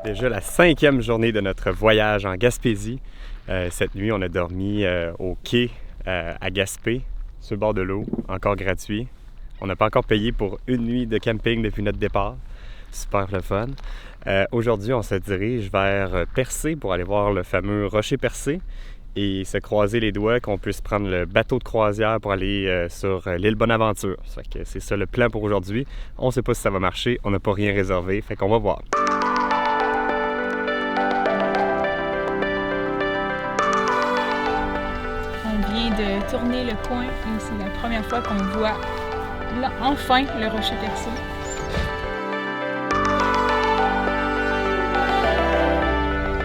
Déjà la 5e journée de notre voyage en Gaspésie. Cette nuit, on a dormi au quai à Gaspé, sur le bord de l'eau, encore gratuit. On n'a pas encore payé pour une nuit de camping depuis notre départ. Super le fun. Aujourd'hui, on se dirige vers Percé pour aller voir le fameux rocher Percé et se croiser les doigts qu'on puisse prendre le bateau de croisière pour aller sur l'île Bonaventure. Ça fait que c'est ça le plan pour aujourd'hui. On ne sait pas si ça va marcher, on n'a pas rien réservé, fait qu'on va voir. On vient de tourner le coin et c'est la première fois qu'on voit là, enfin le rocher Percé.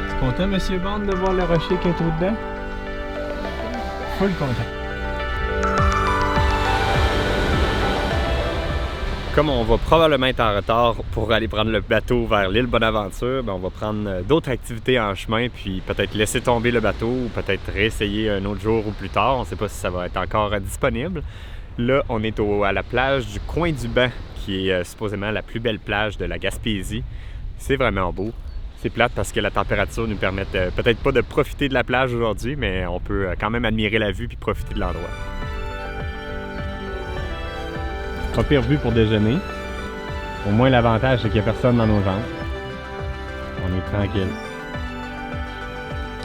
Tu es content, Monsieur Bond, de voir le rocher qui est tout dedans? Full content. Comme on va probablement être en retard pour aller prendre le bateau vers l'île Bonaventure, on va prendre d'autres activités en chemin, puis peut-être laisser tomber le bateau ou peut-être réessayer un autre jour ou plus tard. On ne sait pas si ça va être encore disponible. Là, on est à la plage du Coin du Banc, qui est supposément la plus belle plage de la Gaspésie. C'est vraiment beau. C'est plate parce que la température nous permet peut-être pas de profiter de la plage aujourd'hui, mais on peut quand même admirer la vue puis profiter de l'endroit. Pas pire vue pour déjeuner. Au moins, l'avantage, c'est qu'il n'y a personne dans nos jambes. On est tranquille.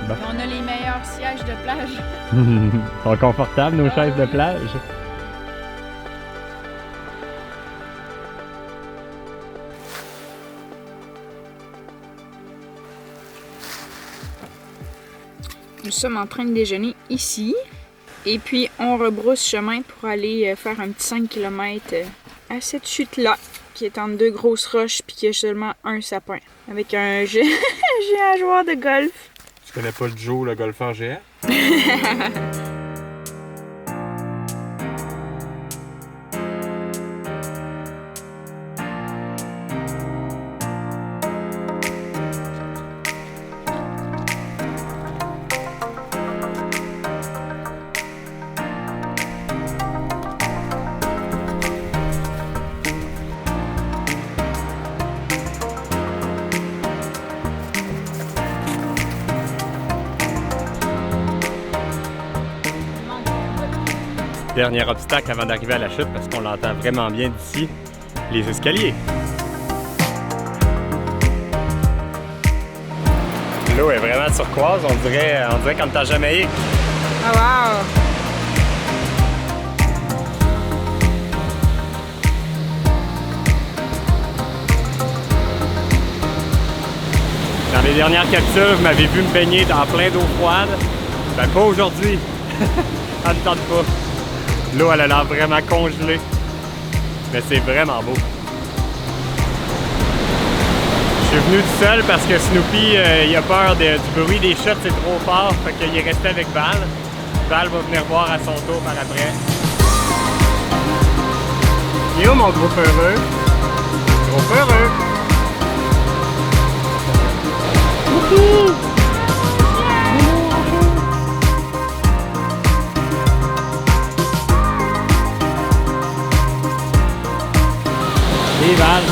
Bon. On a les meilleurs sièges de plage. Ils sont confortables, nos chaises de plage. Nous sommes en train de déjeuner ici. Et puis, on rebrousse chemin pour aller faire un petit 5 km à cette chute-là, qui est entre deux grosses roches puis qui a seulement un sapin, avec un géant joueur de golf. Tu connais pas le Joe, le golfeur géant? Dernier obstacle avant d'arriver à la chute, parce qu'on l'entend vraiment bien d'ici, les escaliers. L'eau est vraiment turquoise, on dirait comme en Jamaïque. Ah wow! Dans les dernières captures, vous m'avez vu me baigner dans plein d'eau froide. Ben pas aujourd'hui. Ça ne tente pas. L'eau, elle a l'air vraiment congelée. Mais c'est vraiment beau. Je suis venu tout seul parce que Snoopy, il a peur du bruit des chutes, c'est trop fort. Fait qu'il est resté avec Val. Val va venir voir à son tour par après. Il est où mon gros peureux? Gros peureux! Wouhou! Et Val.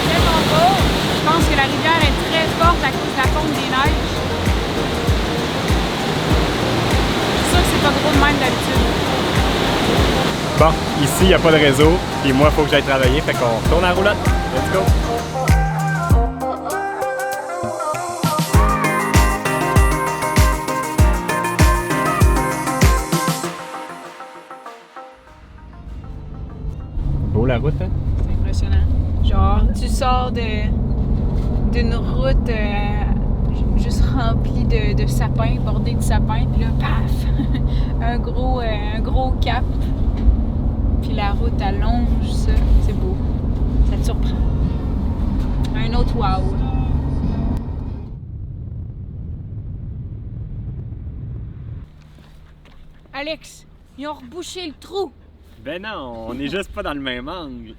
Tellement beau. Je pense que la rivière est très forte à cause de la fonte des neiges. Je suis sûre que c'est pas gros de même d'habitude. Bon, ici, il n'y a pas de réseau. Puis moi, il faut que j'aille travailler. Fait qu'on retourne à la roulotte. Let's go! Beau la route, hein? C'est impressionnant. Genre, tu sors d'une route juste remplie de sapins, bordée de sapins, puis là, paf! un gros cap. Puis la route allonge ça. C'est beau. Ça te surprend. Un autre wow. Alex, ils ont rebouché le trou. Ben non, on n'est juste pas dans le même angle.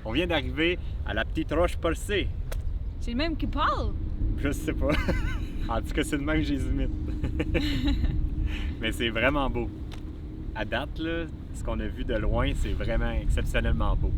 On vient d'arriver à la petite roche Percé. C'est le même qui parle? Je sais pas. En tout cas, c'est le même que je les imite. Mais c'est vraiment beau. À date, là, ce qu'on a vu de loin, c'est vraiment exceptionnellement beau.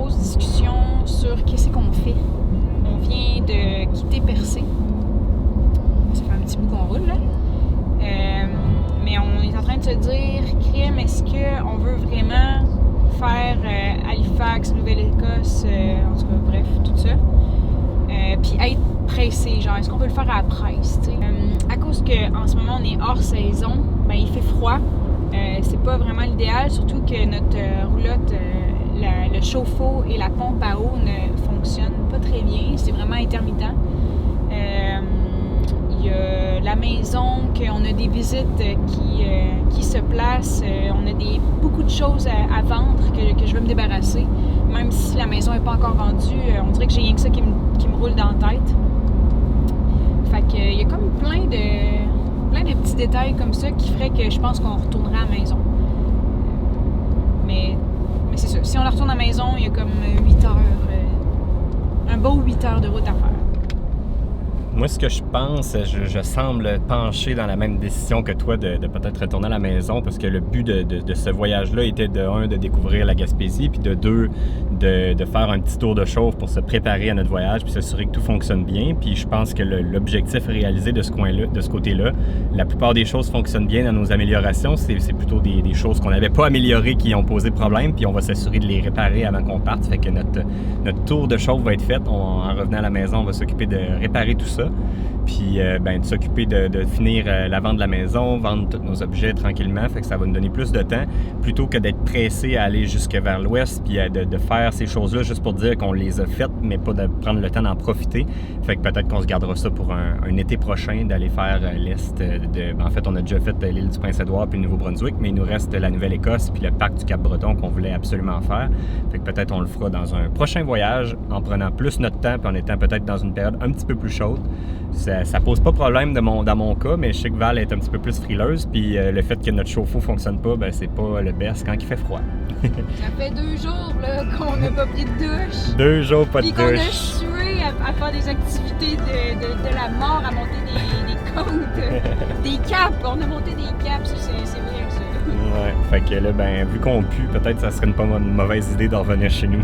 grosse discussion sur qu'est-ce qu'on fait. On vient de quitter Percé. Ça fait un petit bout qu'on roule, là. Mais on est en train de se dire, crème, est-ce qu'on veut vraiment faire Halifax, Nouvelle-Écosse, en tout cas, bref, tout ça. Puis être pressé, genre, est-ce qu'on veut le faire à la presse, tu sais? À cause qu'en ce moment, on est hors saison, ben il fait froid. C'est pas vraiment l'idéal, surtout que notre roulotte, le chauffe-eau et la pompe à eau ne fonctionnent pas très bien. C'est vraiment intermittent. Il y a la maison, qu'on a des visites qui se placent. On a beaucoup de choses à vendre que je veux me débarrasser. Même si la maison n'est pas encore vendue, on dirait que j'ai rien que ça qui me roule dans la tête. Fait que il y a comme plein de petits détails comme ça qui feraient que je pense qu'on retournerait à la maison. Mais c'est ça. Si on la retourne à la maison, il y a comme 8 heures, un beau 8 heures de route à faire. Moi, ce que je pense, je semble pencher dans la même décision que toi de peut-être retourner à la maison parce que le but de ce voyage-là était de découvrir la Gaspésie, puis de 2, de faire un petit tour de chauffe pour se préparer à notre voyage puis s'assurer que tout fonctionne bien. Puis je pense que l'objectif réalisé de ce coin-là, de ce côté-là, la plupart des choses fonctionnent bien dans nos améliorations. C'est plutôt des choses qu'on n'avait pas améliorées qui ont posé problème, puis on va s'assurer de les réparer avant qu'on parte. Ça fait que notre tour de chauffe va être fait. En revenant à la maison, on va s'occuper de réparer tout ça. Puis de s'occuper de finir la vente de la maison, vendre tous nos objets tranquillement, fait que ça va nous donner plus de temps, plutôt que d'être pressé à aller jusque vers l'ouest, puis de faire ces choses-là juste pour dire qu'on les a faites, mais pas de prendre le temps d'en profiter. Fait que peut-être qu'on se gardera ça pour un été prochain, d'aller faire l'est en fait, on a déjà fait l'île du Prince-Édouard puis le Nouveau-Brunswick, mais il nous reste la Nouvelle-Écosse puis le parc du Cap-Breton qu'on voulait absolument faire. Fait que peut-être on le fera dans un prochain voyage, en prenant plus notre temps, puis en étant peut-être dans une période un petit peu plus chaude. Ça pose pas problème dans mon cas, mais je sais que Val est un petit peu plus frileuse, puis le fait que notre chauffe-eau fonctionne pas, ben c'est pas le best quand il fait froid. Ça fait 2 jours là, qu'on n'a pas pris de douche. 2 jours pas de douche. Puis qu'on a sué à faire des activités de la mort, à monter des côtes, des caps. On a monté des caps, c'est vrai ça. Ouais, fait que là, ben vu qu'on pue, peut-être ça serait une mauvaise idée de revenir chez nous.